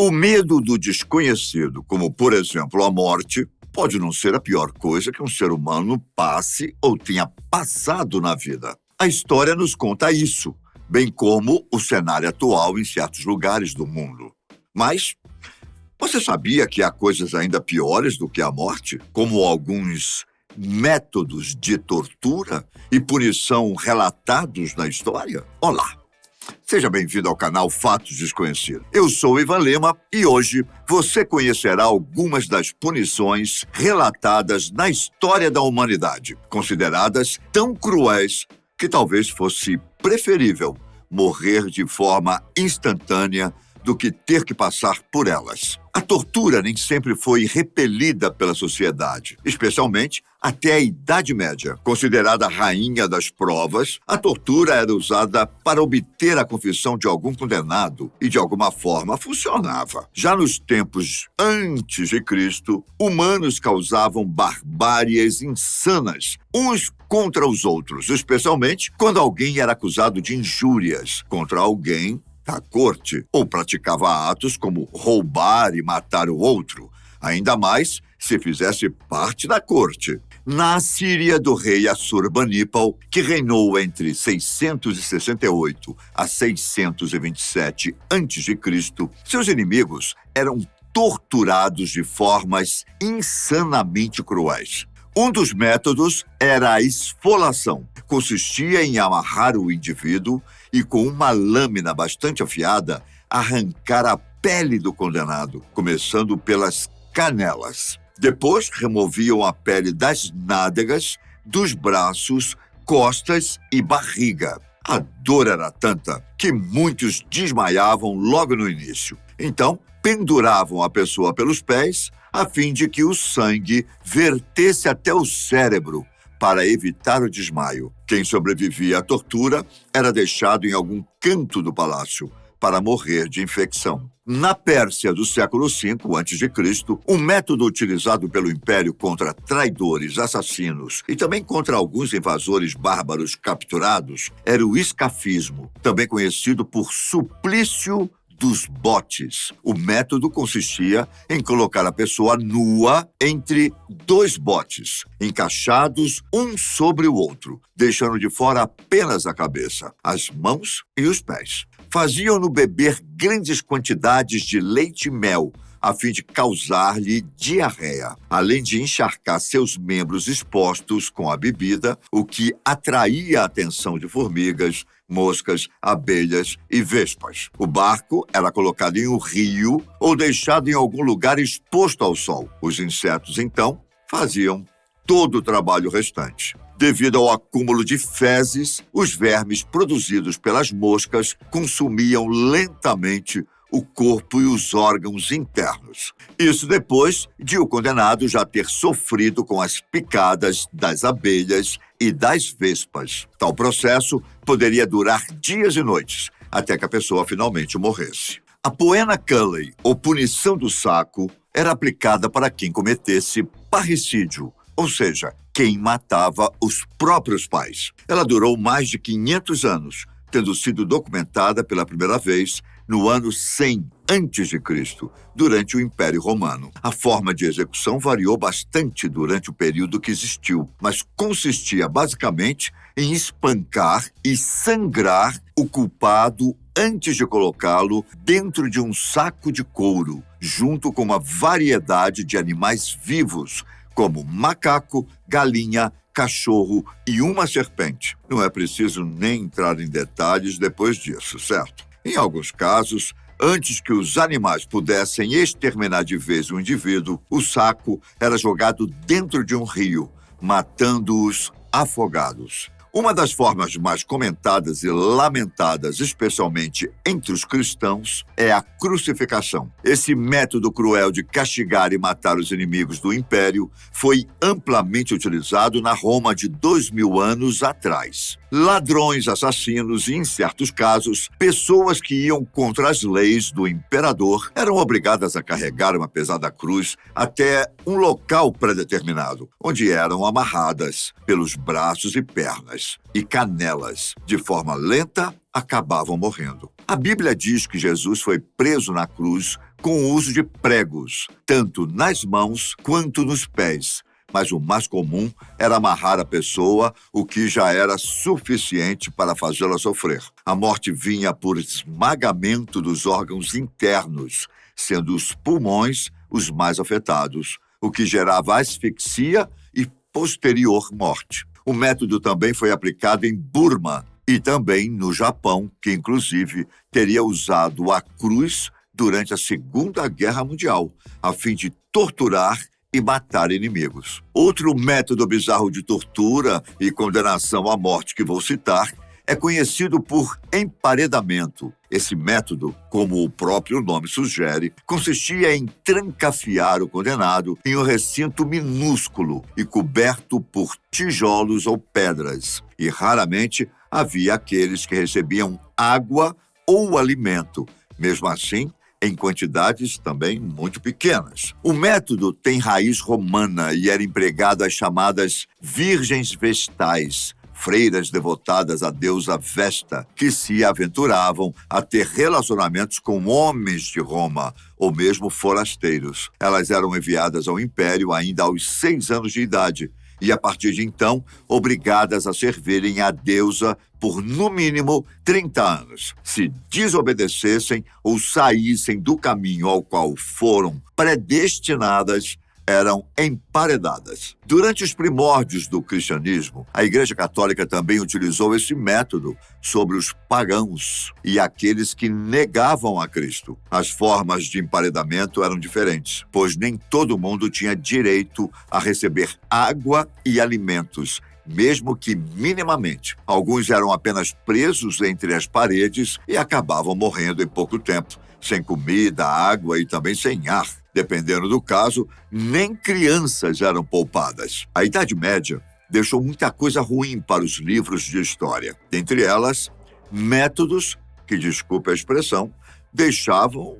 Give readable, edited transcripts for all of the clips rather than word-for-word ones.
O medo do desconhecido, como, por exemplo, a morte, pode não ser a pior coisa que um ser humano passe ou tenha passado na vida. A história nos conta isso, bem como o cenário atual em certos lugares do mundo. Mas você sabia que há coisas ainda piores do que a morte, como alguns métodos de tortura e punição relatados na história? Olá! Seja bem-vindo ao canal Fatos Desconhecidos. Eu sou Ivan Lima e hoje você conhecerá algumas das punições relatadas na história da humanidade, consideradas tão cruéis que talvez fosse preferível morrer de forma instantânea do que ter que passar por elas. A tortura nem sempre foi repelida pela sociedade, especialmente até a Idade Média. Considerada a rainha das provas, a tortura era usada para obter a confissão de algum condenado e, de alguma forma, funcionava. Já nos tempos antes de Cristo, humanos causavam barbáries insanas, uns contra os outros, especialmente quando alguém era acusado de injúrias contra alguém da corte, ou praticava atos como roubar e matar o outro, ainda mais se fizesse parte da corte. Na Assíria do rei Assurbanipal, que reinou entre 668 a 627 a.C., seus inimigos eram torturados de formas insanamente cruéis. Um dos métodos era a esfolação. Consistia em amarrar o indivíduo e, com uma lâmina bastante afiada, arrancar a pele do condenado, começando pelas canelas. Depois, removiam a pele das nádegas, dos braços, costas e barriga. A dor era tanta que muitos desmaiavam logo no início. Então, penduravam a pessoa pelos pés, a fim de que o sangue vertesse até o cérebro, para evitar o desmaio. Quem sobrevivia à tortura era deixado em algum canto do palácio para morrer de infecção. Na Pérsia do século V a.C., um método utilizado pelo Império contra traidores, assassinos e também contra alguns invasores bárbaros capturados era o escafismo, também conhecido por suplício dos botes. O método consistia em colocar a pessoa nua entre dois botes, encaixados um sobre o outro, deixando de fora apenas a cabeça, as mãos e os pés. Faziam-no beber grandes quantidades de leite e mel, a fim de causar-lhe diarreia, além de encharcar seus membros expostos com a bebida, o que atraía a atenção de formigas, moscas, abelhas e vespas. O barco era colocado em um rio ou deixado em algum lugar exposto ao sol. Os insetos, então, faziam todo o trabalho restante. Devido ao acúmulo de fezes, os vermes produzidos pelas moscas consumiam lentamente o corpo e os órgãos internos. Isso depois de o condenado já ter sofrido com as picadas das abelhas e das vespas. Tal processo poderia durar dias e noites, até que a pessoa finalmente morresse. A poena Culley, ou punição do saco, era aplicada para quem cometesse parricídio, ou seja, quem matava os próprios pais. Ela durou mais de 500 anos, tendo sido documentada pela primeira vez no ano 100 a.C., durante o Império Romano. A forma de execução variou bastante durante o período que existiu, mas consistia basicamente em espancar e sangrar o culpado antes de colocá-lo dentro de um saco de couro, junto com uma variedade de animais vivos, como macaco, galinha, cachorro e uma serpente. Não é preciso nem entrar em detalhes depois disso, certo? Em alguns casos, antes que os animais pudessem exterminar de vez o indivíduo, o saco era jogado dentro de um rio, matando-os afogados. Uma das formas mais comentadas e lamentadas, especialmente entre os cristãos, é a crucificação. Esse método cruel de castigar e matar os inimigos do Império foi amplamente utilizado na Roma de 2000 anos atrás. Ladrões, assassinos e, em certos casos, pessoas que iam contra as leis do imperador eram obrigadas a carregar uma pesada cruz até um local predeterminado, onde eram amarradas pelos braços e pernas e canelas. De forma lenta, acabavam morrendo. A Bíblia diz que Jesus foi preso na cruz com o uso de pregos, tanto nas mãos quanto nos pés. Mas o mais comum era amarrar a pessoa, o que já era suficiente para fazê-la sofrer. A morte vinha por esmagamento dos órgãos internos, sendo os pulmões os mais afetados, o que gerava asfixia e posterior morte. O método também foi aplicado em Burma e também no Japão, que inclusive teria usado a cruz durante a Segunda Guerra Mundial, a fim de torturar e matar inimigos. Outro método bizarro de tortura e condenação à morte que vou citar é conhecido por emparedamento. Esse método, como o próprio nome sugere, consistia em trancafiar o condenado em um recinto minúsculo e coberto por tijolos ou pedras. E raramente havia aqueles que recebiam água ou alimento. Mesmo assim, em quantidades também muito pequenas. O método tem raiz romana e era empregado às chamadas virgens vestais, freiras devotadas à deusa Vesta, que se aventuravam a ter relacionamentos com homens de Roma, ou mesmo forasteiros. Elas eram enviadas ao Império ainda aos 6 anos de idade, e, a partir de então, obrigadas a servirem à deusa por, no mínimo, 30 anos. Se desobedecessem ou saíssem do caminho ao qual foram predestinadas, eram emparedadas. Durante os primórdios do cristianismo, a Igreja Católica também utilizou esse método sobre os pagãos e aqueles que negavam a Cristo. As formas de emparedamento eram diferentes, pois nem todo mundo tinha direito a receber água e alimentos, mesmo que minimamente. Alguns eram apenas presos entre as paredes e acabavam morrendo em pouco tempo, sem comida, água e também sem ar. Dependendo do caso, nem crianças eram poupadas. A Idade Média deixou muita coisa ruim para os livros de história. Dentre elas, métodos que, desculpe a expressão, deixavam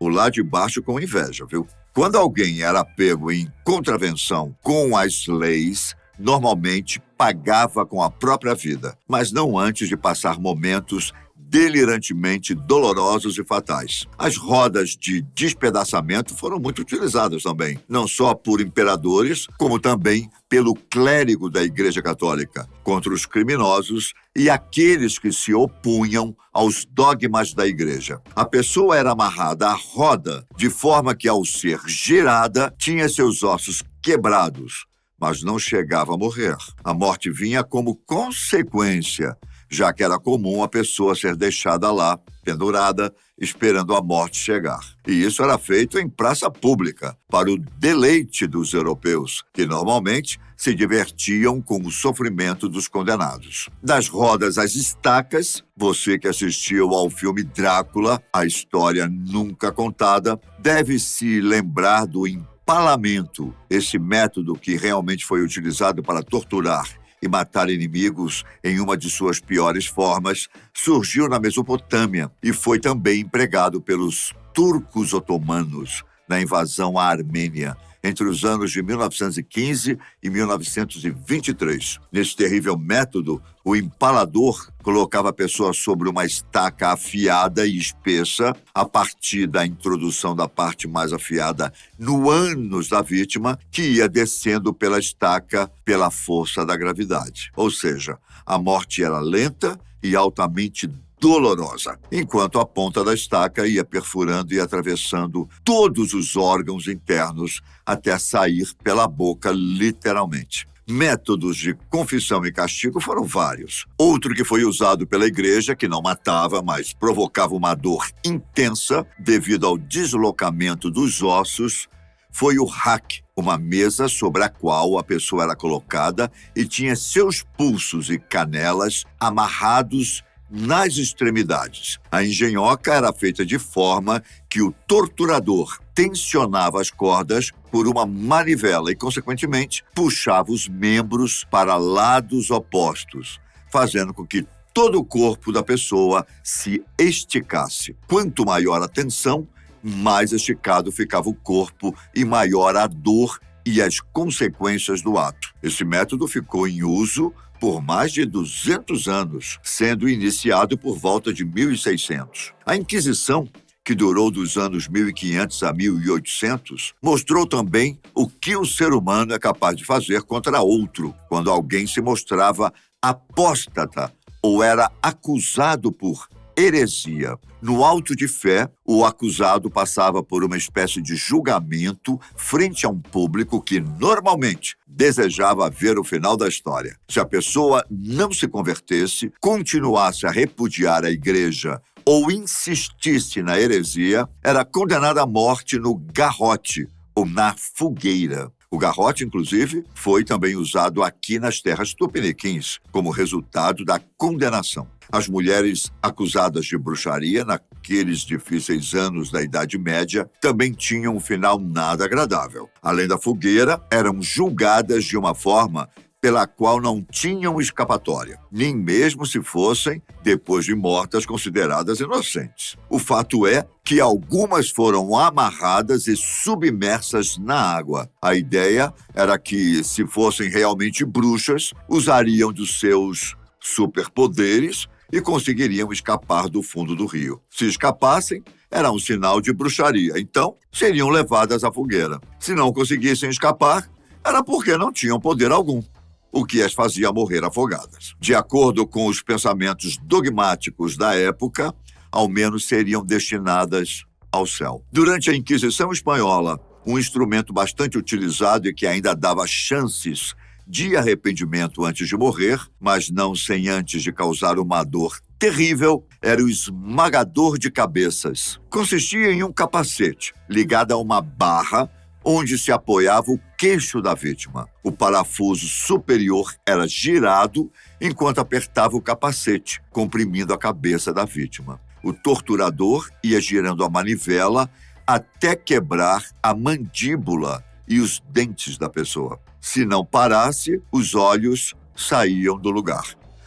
o lá de baixo com inveja, viu? Quando alguém era pego em contravenção com as leis, normalmente pagava com a própria vida, mas não antes de passar momentos delirantemente dolorosos e fatais. As rodas de despedaçamento foram muito utilizadas também, não só por imperadores, como também pelo clérigo da Igreja Católica, contra os criminosos e aqueles que se opunham aos dogmas da Igreja. A pessoa era amarrada à roda, de forma que, ao ser girada, tinha seus ossos quebrados, mas não chegava a morrer. A morte vinha como consequência, já que era comum a pessoa ser deixada lá, pendurada, esperando a morte chegar. E isso era feito em praça pública, para o deleite dos europeus, que normalmente se divertiam com o sofrimento dos condenados. Das rodas às estacas, você que assistiu ao filme Drácula, A História Nunca Contada, deve se lembrar do empalamento, esse método que realmente foi utilizado para torturar e matar inimigos em uma de suas piores formas, surgiu na Mesopotâmia e foi também empregado pelos turcos otomanos na invasão à Armênia entre os anos de 1915 e 1923. Nesse terrível método, o empalador colocava a pessoa sobre uma estaca afiada e espessa, a partir da introdução da parte mais afiada no ânus da vítima, que ia descendo pela estaca pela força da gravidade. Ou seja, a morte era lenta e altamente dolorosa, enquanto a ponta da estaca ia perfurando e atravessando todos os órgãos internos até sair pela boca, literalmente. Métodos de confissão e castigo foram vários. Outro que foi usado pela igreja, que não matava, mas provocava uma dor intensa devido ao deslocamento dos ossos, foi o hack, uma mesa sobre a qual a pessoa era colocada e tinha seus pulsos e canelas amarrados nas extremidades. A engenhoca era feita de forma que o torturador tensionava as cordas por uma manivela e, consequentemente, puxava os membros para lados opostos, fazendo com que todo o corpo da pessoa se esticasse. Quanto maior a tensão, mais esticado ficava o corpo e maior a dor e as consequências do ato. Esse método ficou em uso por mais de 200 anos, sendo iniciado por volta de 1600. A Inquisição, que durou dos anos 1500 a 1800, mostrou também o que o ser humano é capaz de fazer contra outro, quando alguém se mostrava apóstata ou era acusado por heresia. No auto de fé, o acusado passava por uma espécie de julgamento frente a um público que normalmente desejava ver o final da história. Se a pessoa não se convertesse, continuasse a repudiar a igreja ou insistisse na heresia, era condenada à morte no garrote ou na fogueira. O garrote, inclusive, foi também usado aqui nas terras tupiniquins como resultado da condenação. As mulheres acusadas de bruxaria naqueles difíceis anos da Idade Média também tinham um final nada agradável. Além da fogueira, eram julgadas de uma forma pela qual não tinham escapatória, nem mesmo se fossem, depois de mortas, consideradas inocentes. O fato é que algumas foram amarradas e submersas na água. A ideia era que, se fossem realmente bruxas, usariam dos seus superpoderes e conseguiriam escapar do fundo do rio. Se escapassem, era um sinal de bruxaria, então seriam levadas à fogueira. Se não conseguissem escapar, era porque não tinham poder algum, o que as fazia morrer afogadas. De acordo com os pensamentos dogmáticos da época, ao menos seriam destinadas ao céu. Durante a Inquisição Espanhola, um instrumento bastante utilizado e que ainda dava chances de arrependimento antes de morrer, mas não sem antes de causar uma dor terrível, era o esmagador de cabeças. Consistia em um capacete ligado a uma barra onde se apoiava o queixo da vítima. O parafuso superior era girado enquanto apertava o capacete, comprimindo a cabeça da vítima. O torturador ia girando a manivela até quebrar a mandíbula e os dentes da pessoa. Se não parasse, os olhos saíam do lugar,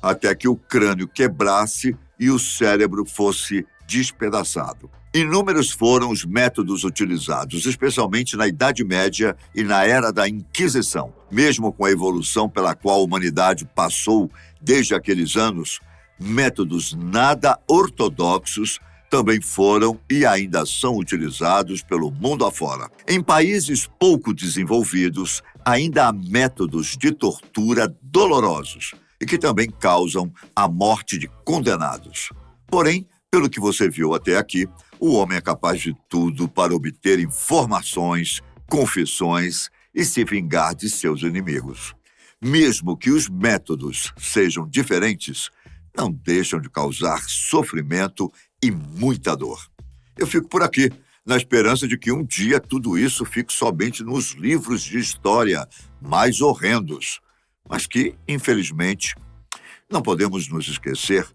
até que o crânio quebrasse e o cérebro fosse despedaçado. Inúmeros foram os métodos utilizados, especialmente na Idade Média e na Era da Inquisição. Mesmo com a evolução pela qual a humanidade passou desde aqueles anos, métodos nada ortodoxos também foram e ainda são utilizados pelo mundo afora. Em países pouco desenvolvidos, ainda há métodos de tortura dolorosos e que também causam a morte de condenados. Porém, pelo que você viu até aqui, o homem é capaz de tudo para obter informações, confissões e se vingar de seus inimigos. Mesmo que os métodos sejam diferentes, não deixam de causar sofrimento e muita dor. Eu fico por aqui, na esperança de que um dia tudo isso fique somente nos livros de história mais horrendos, mas que, infelizmente, não podemos nos esquecer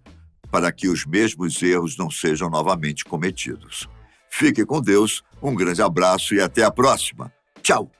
para que os mesmos erros não sejam novamente cometidos. Fique com Deus, um grande abraço e até a próxima. Tchau!